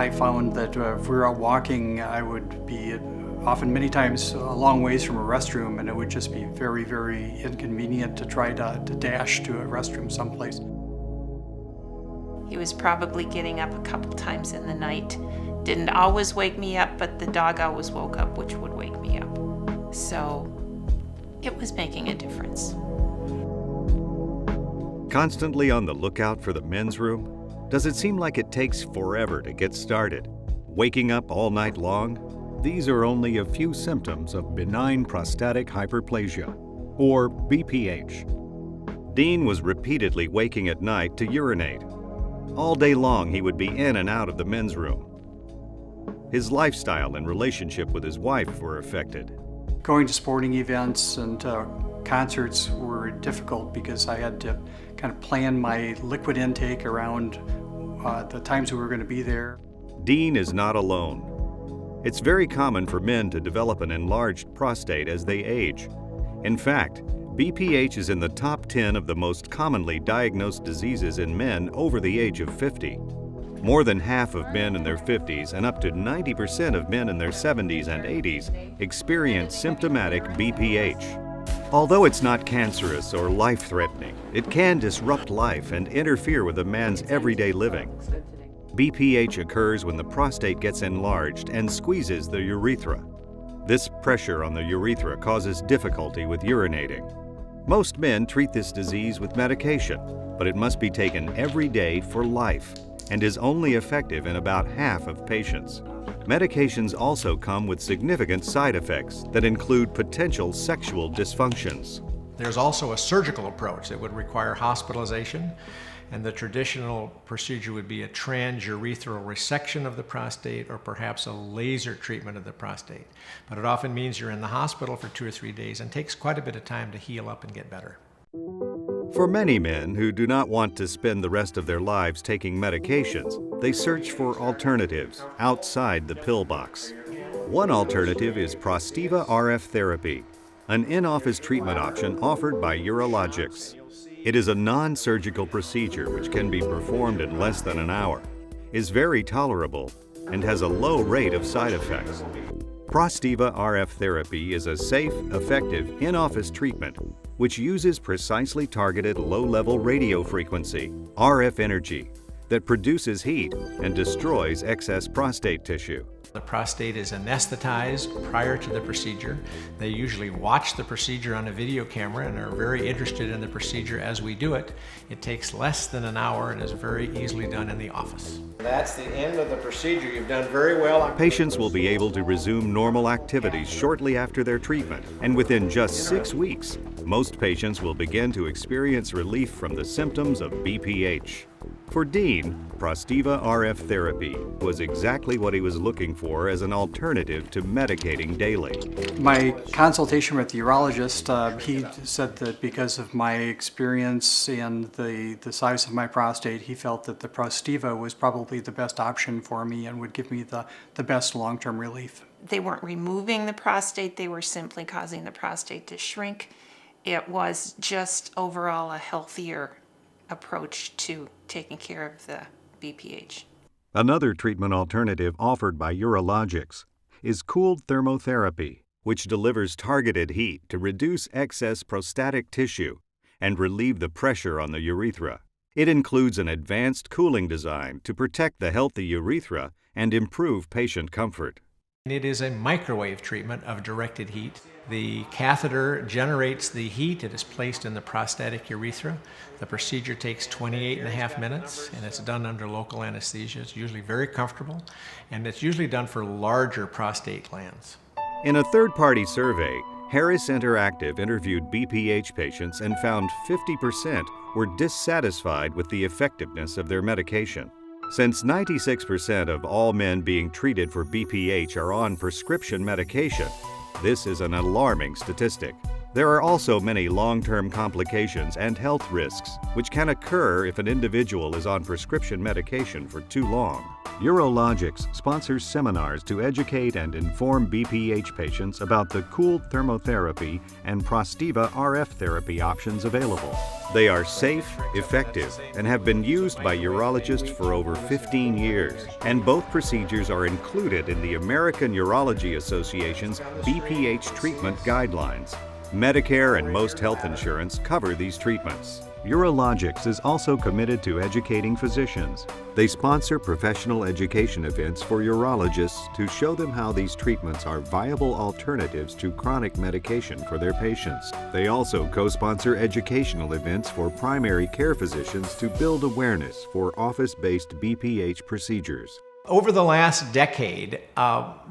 I found that if we were out walking, I would be often many times a long ways from a restroom, and it would just be very, very inconvenient to try to dash to a restroom someplace. He was probably getting up a couple times in the night. Didn't always wake me up, but the dog always woke up, which would wake me up. So it was making a difference. Constantly on the lookout for the men's room? Does it seem like it takes forever to get started? Waking up all night long? These are only a few symptoms of benign prostatic hyperplasia, or BPH. Dean was repeatedly waking at night to urinate. All day long he would be in and out of the men's room. His lifestyle and relationship with his wife were affected. Going to sporting events and concerts were difficult because I had to kind of plan my liquid intake around the times we were going to be there. Dean is not alone. It's very common for men to develop an enlarged prostate as they age. In fact, BPH is in the top 10 of the most commonly diagnosed diseases in men over the age of 50. More than half of men in their 50s and up to 90% of men in their 70s and 80s experience symptomatic BPH. Although it's not cancerous or life-threatening, it can disrupt life and interfere with a man's everyday living. BPH occurs when the prostate gets enlarged and squeezes the urethra. This pressure on the urethra causes difficulty with urinating. Most men treat this disease with medication, but it must be taken every day for life and is only effective in about half of patients. Medications also come with significant side effects that include potential sexual dysfunctions. There's also a surgical approach that would require hospitalization, and the traditional procedure would be a transurethral resection of the prostate or perhaps a laser treatment of the prostate. But it often means you're in the hospital for 2 or 3 days and takes quite a bit of time to heal up and get better. For many men who do not want to spend the rest of their lives taking medications, they search for alternatives outside the pill box. One alternative is Prostiva RF therapy, an in-office treatment option offered by Urologix. It is a non-surgical procedure which can be performed in less than an hour, is very tolerable, and has a low rate of side effects. Prostiva RF therapy is a safe, effective, in-office treatment which uses precisely targeted low-level radio frequency, RF energy, that produces heat and destroys excess prostate tissue. The prostate is anesthetized prior to the procedure. They usually watch the procedure on a video camera and are very interested in the procedure as we do it. It takes less than an hour and is very easily done in the office. That's the end of the procedure. You've done very well. Patients will be able to resume normal activities shortly after their treatment, and within just 6 weeks, most patients will begin to experience relief from the symptoms of BPH. For Dean, Prostiva RF therapy was exactly what he was looking for as an alternative to medicating daily. My consultation with the urologist, he said that because of my experience and the size of my prostate, he felt that the Prostiva was probably the best option for me and would give me the best long-term relief. They weren't removing the prostate, they were simply causing the prostate to shrink. It was just overall a healthier approach to taking care of the BPH. Another treatment alternative offered by Urologix is cooled thermotherapy, which delivers targeted heat to reduce excess prostatic tissue and relieve the pressure on the urethra. It includes an advanced cooling design to protect the healthy urethra and improve patient comfort. It is a microwave treatment of directed heat. The catheter generates the heat. It is placed in the prostatic urethra. The procedure takes 28.5 minutes, and it's done under local anesthesia. It's usually very comfortable, and it's usually done for larger prostate glands. In a third-party survey, Harris Interactive interviewed BPH patients and found 50% were dissatisfied with the effectiveness of their medication. Since 96% of all men being treated for BPH are on prescription medication, this is an alarming statistic. There are also many long-term complications and health risks, which can occur if an individual is on prescription medication for too long. Urologix sponsors seminars to educate and inform BPH patients about the cooled thermotherapy and Prostiva RF therapy options available. They are safe, effective, and have been used by urologists for over 15 years, and both procedures are included in the American Urology Association's BPH treatment guidelines. Medicare and most health insurance cover these treatments. Urologix is also committed to educating physicians. They sponsor professional education events for urologists to show them how these treatments are viable alternatives to chronic medication for their patients. They also co-sponsor educational events for primary care physicians to build awareness for office-based BPH procedures. Over the last decade,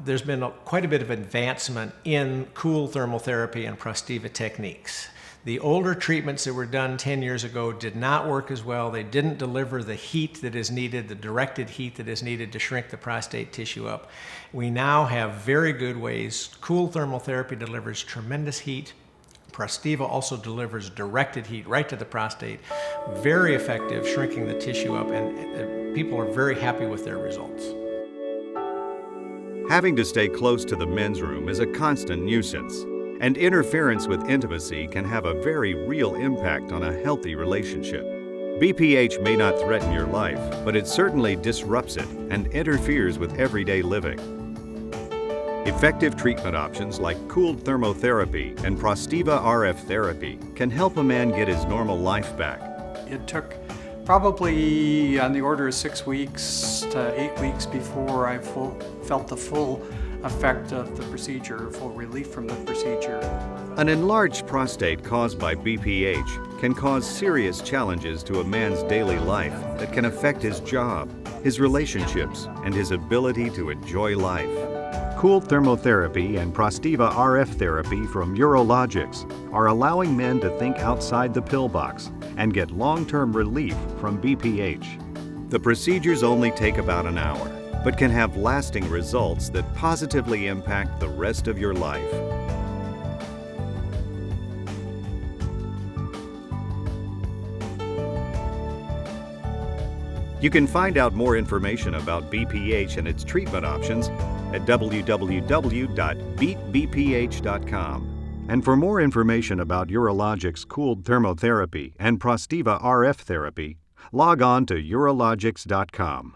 there's been quite a bit of advancement in cool thermotherapy and Prostiva techniques. The older treatments that were done 10 years ago did not work as well. They didn't deliver the heat that is needed, the directed heat that is needed to shrink the prostate tissue up. We now have very good ways. Cool thermotherapy delivers tremendous heat. Prostiva also delivers directed heat right to the prostate. Very effective, shrinking the tissue up, and people are very happy with their results. Having to stay close to the men's room is a constant nuisance, and interference with intimacy can have a very real impact on a healthy relationship. BPH may not threaten your life, but it certainly disrupts it and interferes with everyday living. Effective treatment options like cooled thermotherapy and Prostiva RF therapy can help a man get his normal life back. It took probably on the order of 6 weeks to 8 weeks before I felt the full effect of the procedure, full relief from the procedure. An enlarged prostate caused by BPH can cause serious challenges to a man's daily life that can affect his job, his relationships, and his ability to enjoy life. Cooled thermotherapy and Prostiva RF therapy from Urologix are allowing men to think outside the pill box and get long-term relief from BPH. The procedures only take about an hour, but can have lasting results that positively impact the rest of your life. You can find out more information about BPH and its treatment options at www.beatbph.com. And for more information about Urologix cooled thermotherapy and Prostiva RF therapy, log on to urologix.com.